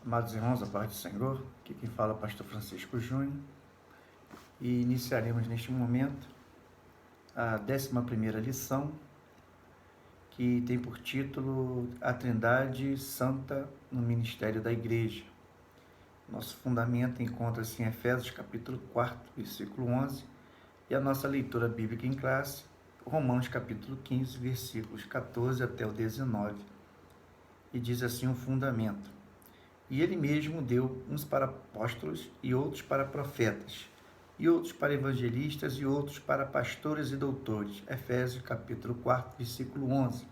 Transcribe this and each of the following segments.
Amados irmãos, a paz do Senhor, aqui quem fala é o pastor Francisco Júnior, e iniciaremos neste momento a 11ª lição, que tem por título A Trindade Santa no Ministério da Igreja. Nosso fundamento encontra-se em Efésios capítulo 4, versículo 11, e a nossa leitura bíblica em classe, Romanos capítulo 15, versículos 14 até o 19, e diz assim o fundamento: E ele mesmo deu uns para apóstolos, e outros para profetas, e outros para evangelistas, e outros para pastores e doutores. Efésios capítulo 4, versículo 11.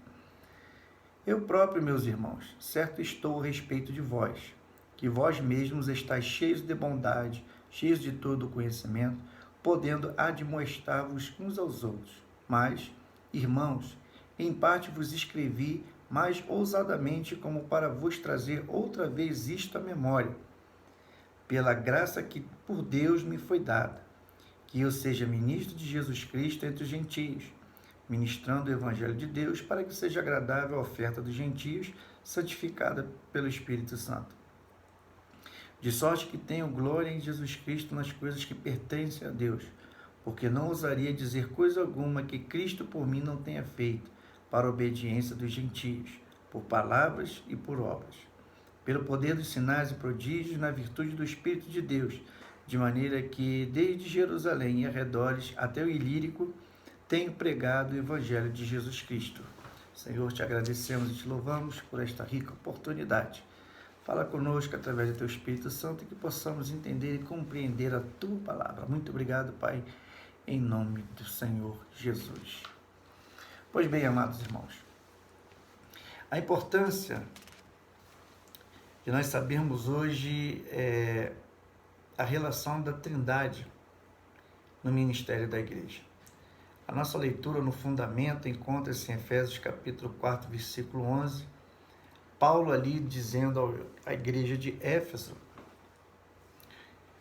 Eu próprio, meus irmãos, certo estou a respeito de vós, que vós mesmos estáis cheios de bondade, cheios de todo o conhecimento, podendo admoestar-vos uns aos outros. Mas, irmãos, em parte vos escrevi mais ousadamente, como para vos trazer outra vez isto à memória, pela graça que por Deus me foi dada, que eu seja ministro de Jesus Cristo entre os gentios, ministrando o Evangelho de Deus, para que seja agradável a oferta dos gentios, santificada pelo Espírito Santo. De sorte que tenho glória em Jesus Cristo nas coisas que pertencem a Deus, porque não ousaria dizer coisa alguma que Cristo por mim não tenha feito, para a obediência dos gentios, por palavras e por obras, pelo poder dos sinais e prodígios, na virtude do Espírito de Deus, de maneira que, desde Jerusalém e arredores até o Ilírico, tenho pregado o Evangelho de Jesus Cristo. Senhor, te agradecemos e te louvamos por esta rica oportunidade. Fala conosco através do teu Espírito Santo, e que possamos entender e compreender a tua palavra. Muito obrigado, Pai, em nome do Senhor Jesus. Pois bem, amados irmãos, a importância de nós sabermos hoje a relação da Trindade no ministério da igreja. A nossa leitura no fundamento encontra-se em Efésios capítulo 4, versículo 11, Paulo ali dizendo à igreja de Éfeso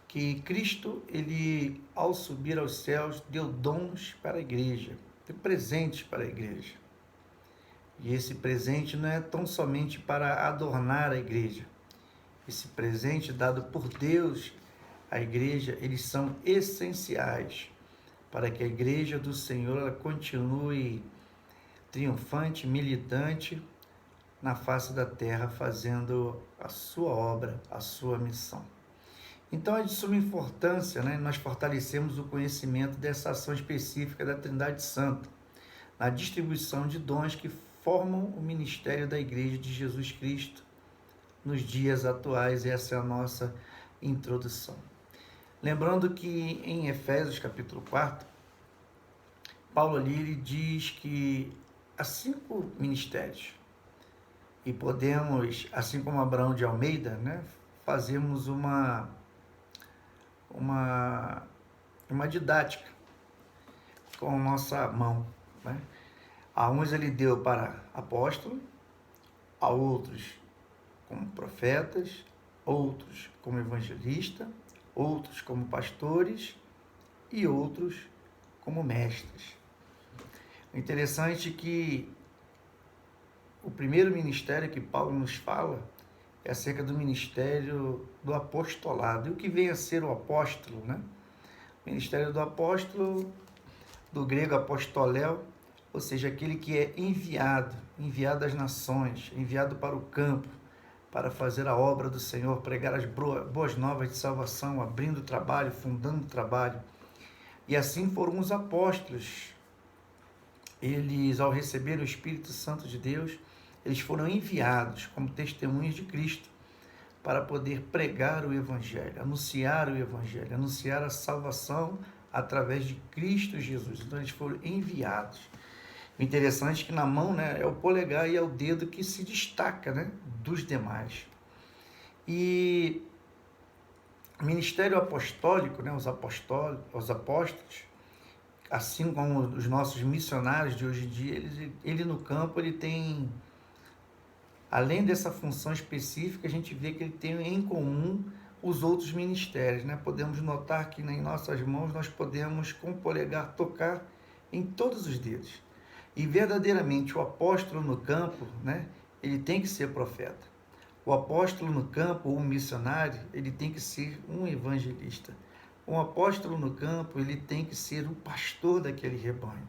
que Cristo, ele, ao subir aos céus, deu dons para a igreja, deu presentes para a igreja. E esse presente não é tão somente para adornar a igreja. Esse presente dado por Deus à igreja, eles são essenciais para que a igreja do Senhor ela continue triunfante, militante na face da terra, fazendo a sua obra, a sua missão. Então é de suma importância, nós fortalecemos o conhecimento dessa ação específica da Trindade Santa, na distribuição de dons que formam o ministério da Igreja de Jesus Cristo nos dias atuais. Essa é a nossa introdução. Lembrando que em Efésios capítulo 4, Paulo ali ele diz que há 5 ministérios, e podemos, assim como Abraão de Almeida, fazermos uma didática com a nossa mão. A uns ele deu para apóstolo, a outros como profetas, outros como evangelista, outros como pastores e outros como mestres. O interessante é que o primeiro ministério que Paulo nos fala é acerca do ministério do apostolado. E o que vem a ser o apóstolo, O ministério do apóstolo, do grego apostoléu, ou seja, aquele que é enviado às nações, enviado para o campo, para fazer a obra do Senhor, pregar as boas novas de salvação, abrindo o trabalho, fundando o trabalho. E assim foram os apóstolos. Eles, ao receber o Espírito Santo de Deus, eles foram enviados como testemunhas de Cristo para poder pregar o Evangelho, anunciar o Evangelho, anunciar a salvação através de Cristo Jesus. Então eles foram enviados. O interessante é que na mão é o polegar e é o dedo que se destaca dos demais. E o ministério apostólico, os apóstolos, assim como os nossos missionários de hoje em dia, ele no campo, ele tem, além dessa função específica, a gente vê que ele tem em comum os outros ministérios. Podemos notar que em nossas mãos nós podemos, com o polegar, tocar em todos os dedos. E verdadeiramente o apóstolo no campo, ele tem que ser profeta. O apóstolo no campo, ou um missionário, ele tem que ser um evangelista. Um apóstolo no campo, ele tem que ser o pastor daquele rebanho.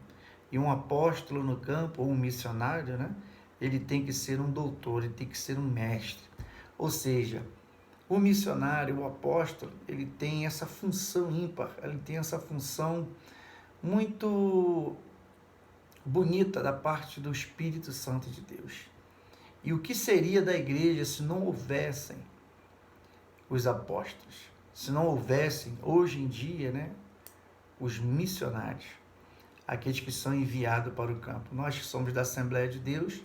E um apóstolo no campo, ou um missionário, né? Ele tem que ser um doutor, ele tem que ser um mestre. Ou seja, o missionário, o apóstolo, ele tem essa função ímpar, ele tem essa função muito bonita da parte do Espírito Santo de Deus. E o que seria da igreja se não houvessem os apóstolos? Se não houvessem, hoje em dia, né, os missionários, aqueles que são enviados para o campo. Nós que somos da Assembleia de Deus,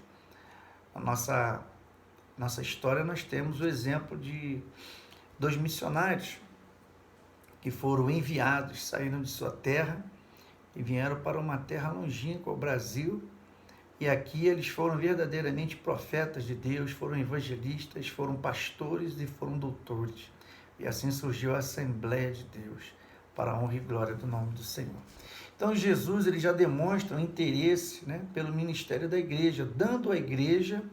a nossa história, nós temos o exemplo de 2 missionários que foram enviados, saíram de sua terra e vieram para uma terra longínqua, o Brasil, e aqui eles foram verdadeiramente profetas de Deus, foram evangelistas, foram pastores e foram doutores. E assim surgiu a Assembleia de Deus, para a honra e glória do nome do Senhor. Então Jesus, ele já demonstra um interesse, né, pelo ministério da igreja, dando à igreja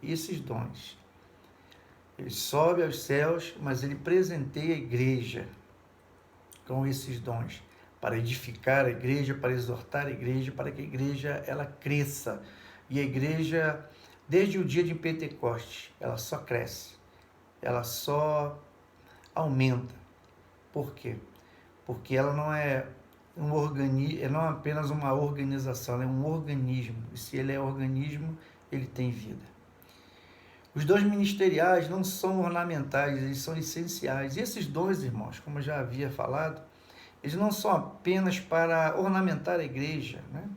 esses dons. Ele sobe aos céus, mas ele presenteia a igreja com esses dons, para edificar a igreja, para exortar a igreja, para que a igreja ela cresça. E a igreja, desde o dia de Pentecostes, ela só cresce, ela só aumenta. Por quê? Porque ela não é ela não é apenas uma organização, ela é um organismo. E se ele é organismo, ele tem vida. Os dons ministeriais não são ornamentais, eles são essenciais. E esses dons, irmãos, como eu já havia falado, eles não são apenas para ornamentar a igreja, né?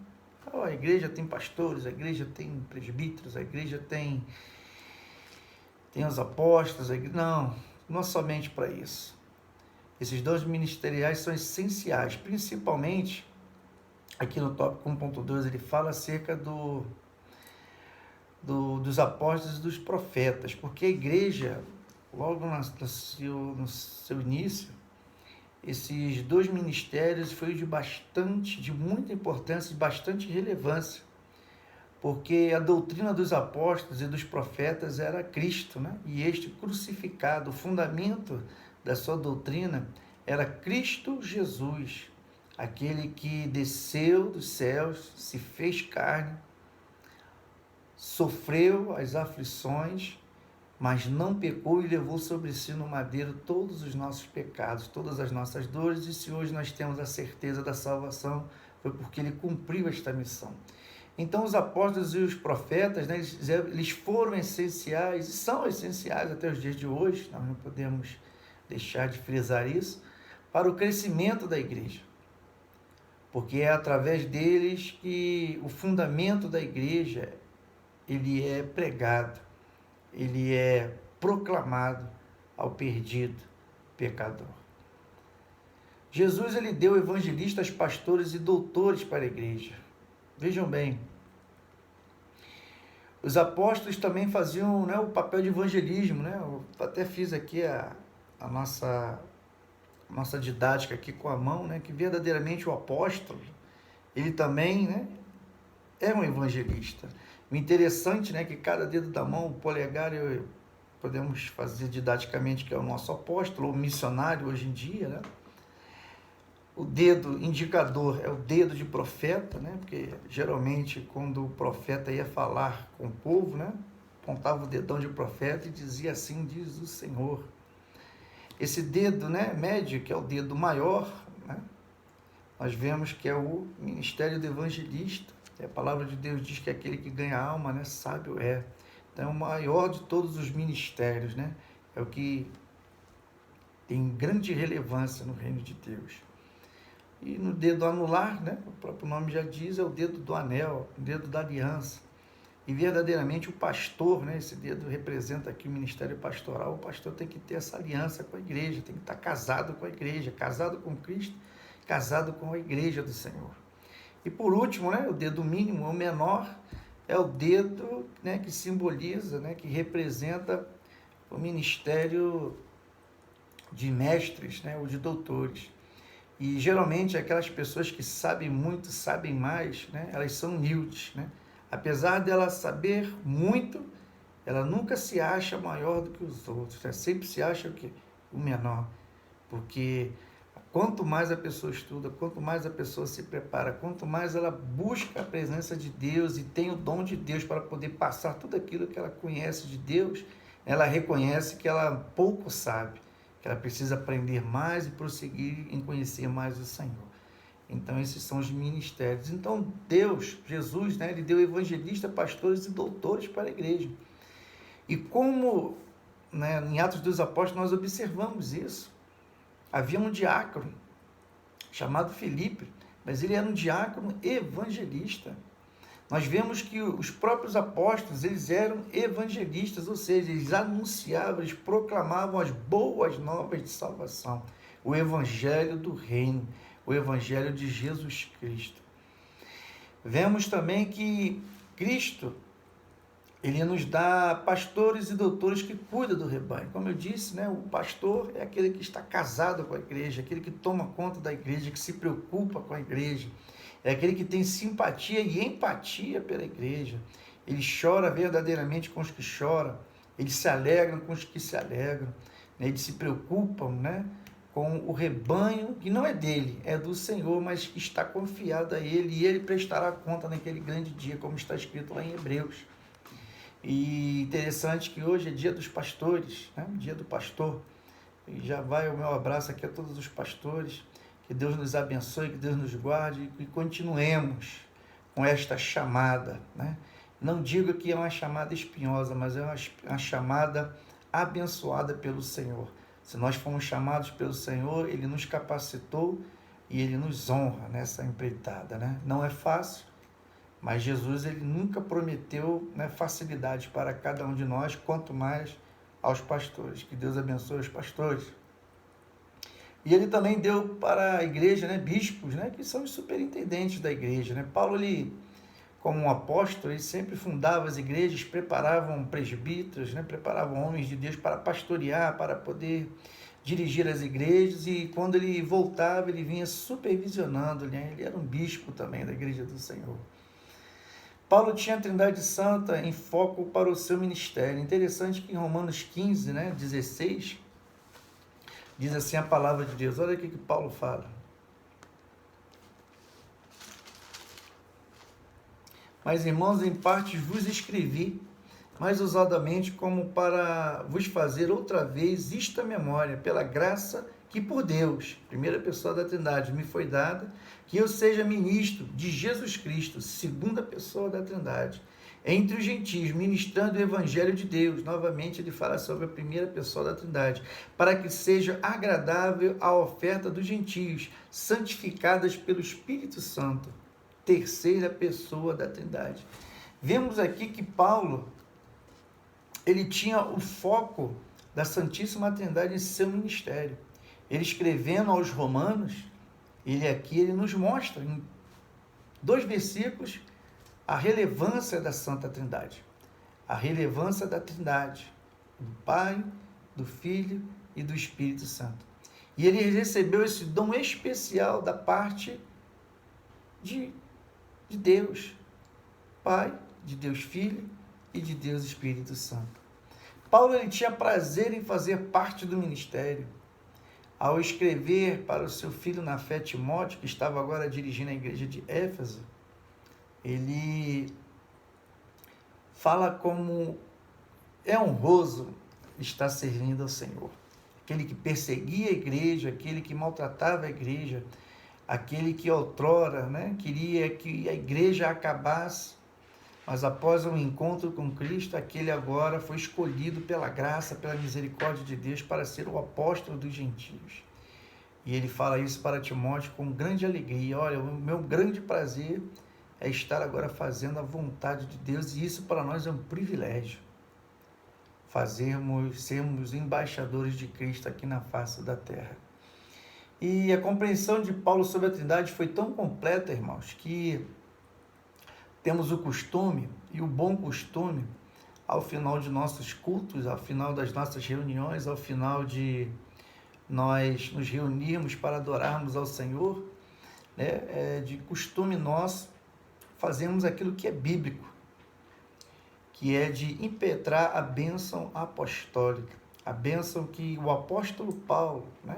A igreja tem pastores, a igreja tem presbíteros, a igreja tem os apóstolos, não somente para isso. Esses dons ministeriais são essenciais, principalmente, aqui no tópico 1.2, ele fala acerca dos apóstolos e dos profetas, porque a igreja, logo no seu início, esses 2 ministérios foi de muita importância, de bastante relevância, porque a doutrina dos apóstolos e dos profetas era Cristo, né? E este crucificado, o fundamento da sua doutrina era Cristo Jesus, aquele que desceu dos céus, se fez carne, sofreu as aflições, mas não pecou e levou sobre si no madeiro todos os nossos pecados, todas as nossas dores, e se hoje nós temos a certeza da salvação, foi porque ele cumpriu esta missão. Então os apóstolos e os profetas, né, eles foram essenciais, e são essenciais até os dias de hoje, nós não podemos deixar de frisar isso, para o crescimento da igreja. Porque é através deles que o fundamento da igreja, ele é pregado, ele é proclamado ao perdido pecador. Jesus, ele deu evangelistas, pastores e doutores para a igreja. Vejam bem, os apóstolos também faziam, né, o papel de evangelismo, né? Eu até fiz aqui a nossa didática aqui com a mão, né, que verdadeiramente o apóstolo, ele também, né, é um evangelista. O interessante, né, que cada dedo da mão, o polegar, podemos fazer didaticamente que é o nosso apóstolo, ou missionário hoje em dia, né? O dedo indicador é o dedo de profeta, né? Porque geralmente quando o profeta ia falar com o povo, né, apontava o dedão de profeta e dizia assim, diz o Senhor. Esse dedo, né, médio, que é o dedo maior, né, nós vemos que é o ministério do evangelista. A palavra de Deus diz que aquele que ganha alma, né, sábio é. Então é o maior de todos os ministérios, né? É o que tem grande relevância no reino de Deus. E no dedo anular, né, o próprio nome já diz, é o dedo do anel, o dedo da aliança. E verdadeiramente o pastor, né, esse dedo representa aqui o ministério pastoral, o pastor tem que ter essa aliança com a igreja, tem que estar casado com a igreja, casado com Cristo, casado com a igreja do Senhor. E por último, né, o dedo mínimo, o menor, é o dedo, né, que simboliza, né, que representa o ministério de mestres, né, ou de doutores. E geralmente aquelas pessoas que sabem muito, sabem mais, né, elas são humildes, né? Apesar dela saber muito, ela nunca se acha maior do que os outros, ela sempre se acha o menor, porque quanto mais a pessoa estuda, quanto mais a pessoa se prepara, quanto mais ela busca a presença de Deus e tem o dom de Deus para poder passar tudo aquilo que ela conhece de Deus, ela reconhece que ela pouco sabe, que ela precisa aprender mais e prosseguir em conhecer mais o Senhor. Então, esses são os ministérios. Então, Deus, Jesus, né, ele deu evangelistas, pastores e doutores para a igreja. E como, né, em Atos dos Apóstolos nós observamos isso, havia um diácono chamado Filipe, mas ele era um diácono evangelista. Nós vemos que os próprios apóstolos, eles eram evangelistas, ou seja, eles anunciavam, eles proclamavam as boas novas de salvação, o evangelho do reino, o evangelho de Jesus Cristo. Vemos também que Cristo, ele nos dá pastores e doutores que cuidam do rebanho. Como eu disse, né, o pastor é aquele que está casado com a igreja, aquele que toma conta da igreja, que se preocupa com a igreja, é aquele que tem simpatia e empatia pela igreja. Ele chora verdadeiramente com os que choram, ele se alegra com os que se alegram, né, eles se preocupam, né, com o rebanho que não é dele, é do Senhor, mas está confiado a ele, e ele prestará conta naquele grande dia, como está escrito lá em Hebreus. E interessante que hoje é dia dos pastores, né? Dia do pastor. E já vai o meu abraço aqui a todos os pastores. Que Deus nos abençoe, que Deus nos guarde e continuemos com esta chamada, né? Não digo que é uma chamada espinhosa, mas é uma chamada abençoada pelo Senhor. Se nós fomos chamados pelo Senhor, Ele nos capacitou e Ele nos honra nessa empreitada, né? Não é fácil, mas Jesus, ele nunca prometeu, né, facilidade para cada um de nós, quanto mais aos pastores. Que Deus abençoe os pastores. E ele também deu para a igreja, né, bispos, né, que são os superintendentes da igreja, né? Paulo, ele, como um apóstolo, ele sempre fundava as igrejas, preparavam presbíteros, né, preparavam homens de Deus para pastorear, para poder dirigir as igrejas, e quando ele voltava, ele vinha supervisionando, né? Ele era um bispo também da igreja do Senhor. Paulo tinha a Trindade Santa em foco para o seu ministério. Interessante que em Romanos 15, né, 16, diz assim a palavra de Deus. Olha o que Paulo fala. Mas, irmãos, em parte vos escrevi, mais ousadamente, como para vos fazer outra vez isto à memória, pela graça que por Deus, primeira pessoa da Trindade, me foi dada, que eu seja ministro de Jesus Cristo, segunda pessoa da Trindade, entre os gentios, ministrando o Evangelho de Deus. Novamente ele fala sobre a primeira pessoa da Trindade, para que seja agradável a oferta dos gentios, santificadas pelo Espírito Santo, terceira pessoa da Trindade. Vemos aqui que Paulo, ele tinha o foco da Santíssima Trindade em seu ministério. Ele, escrevendo aos Romanos, ele nos mostra em 2 versículos a relevância da Santa Trindade. A relevância da Trindade, do Pai, do Filho e do Espírito Santo. E ele recebeu esse dom especial da parte de Deus Pai, de Deus Filho e de Deus Espírito Santo. Paulo, ele tinha prazer em fazer parte do ministério. Ao escrever para o seu filho na fé, Timóteo, que estava agora dirigindo a igreja de Éfeso, ele fala como é honroso estar servindo ao Senhor. Aquele que perseguia a igreja, aquele que maltratava a igreja, aquele que outrora, né, queria que a igreja acabasse, mas após um encontro com Cristo, aquele agora foi escolhido pela graça, pela misericórdia de Deus para ser o apóstolo dos gentios. E ele fala isso para Timóteo com grande alegria. Olha, o meu grande prazer é estar agora fazendo a vontade de Deus, e isso para nós é um privilégio. Sermos embaixadores de Cristo aqui na face da terra. E a compreensão de Paulo sobre a Trindade foi tão completa, irmãos, que temos o costume, e o bom costume, ao final de nossos cultos, ao final das nossas reuniões, ao final de nós nos reunirmos para adorarmos ao Senhor, né, de costume nosso, fazemos aquilo que é bíblico, que é de impetrar a bênção apostólica, a bênção que o apóstolo Paulo, né,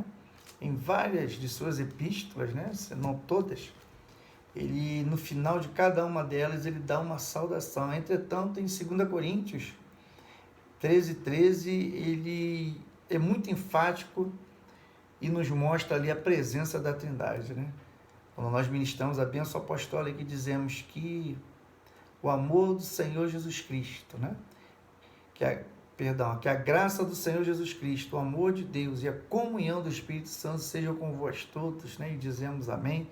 em várias de suas epístolas, né, se não todas, ele, no final de cada uma delas, ele dá uma saudação. Entretanto, em 2 Coríntios 13:13, ele é muito enfático e nos mostra ali a presença da Trindade, né? Quando nós ministramos a bênção apostólica e dizemos que o amor do Senhor Jesus Cristo, né? Que a graça do Senhor Jesus Cristo, o amor de Deus e a comunhão do Espírito Santo sejam com vós todos, né? E dizemos amém.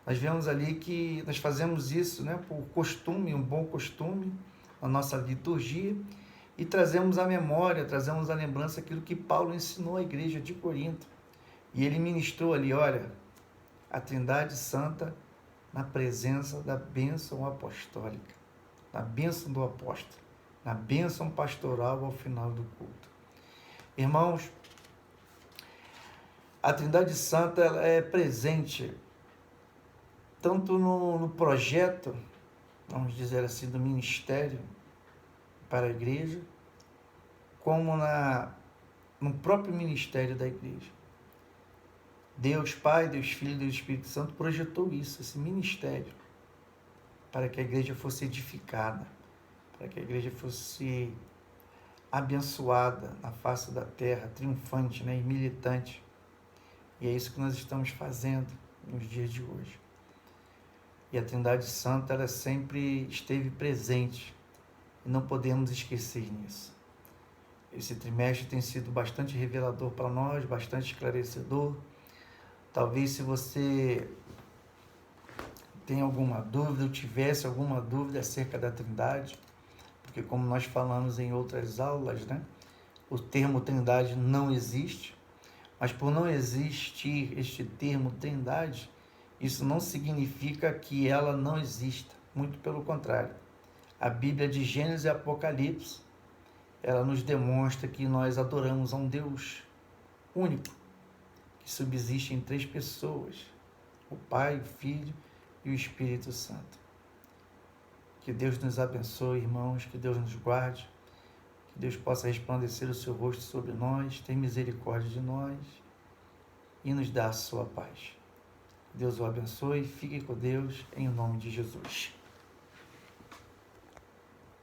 Nós vemos ali que nós fazemos isso, né, por costume, um bom costume, na nossa liturgia, e trazemos à memória, trazemos à lembrança aquilo que Paulo ensinou à igreja de Corinto. E ele ministrou ali, olha, a Trindade Santa na presença da bênção apostólica, na bênção do apóstolo, na bênção pastoral ao final do culto. Irmãos, a Trindade Santa ela é presente tanto no projeto, vamos dizer assim, do ministério para a igreja, como no próprio ministério da igreja. Deus Pai, Deus Filho, Deus Espírito Santo projetou isso, esse ministério, para que a igreja fosse edificada, para que a igreja fosse abençoada na face da terra, triunfante, né, e militante. E é isso que nós estamos fazendo nos dias de hoje. E a Trindade Santa, ela sempre esteve presente, e não podemos esquecer nisso. Esse trimestre tem sido bastante revelador para nós, bastante esclarecedor. Talvez se você tem alguma dúvida, ou tivesse alguma dúvida acerca da Trindade, porque como nós falamos em outras aulas, né, o termo Trindade não existe, mas por não existir este termo Trindade, isso não significa que ela não exista, muito pelo contrário. A Bíblia de Gênesis e Apocalipse, ela nos demonstra que nós adoramos a um Deus único, que subsiste em 3 pessoas, o Pai, o Filho e o Espírito Santo. Que Deus nos abençoe, irmãos, que Deus nos guarde, que Deus possa resplandecer o seu rosto sobre nós, ter misericórdia de nós e nos dar a sua paz. Deus o abençoe, fique com Deus, em nome de Jesus.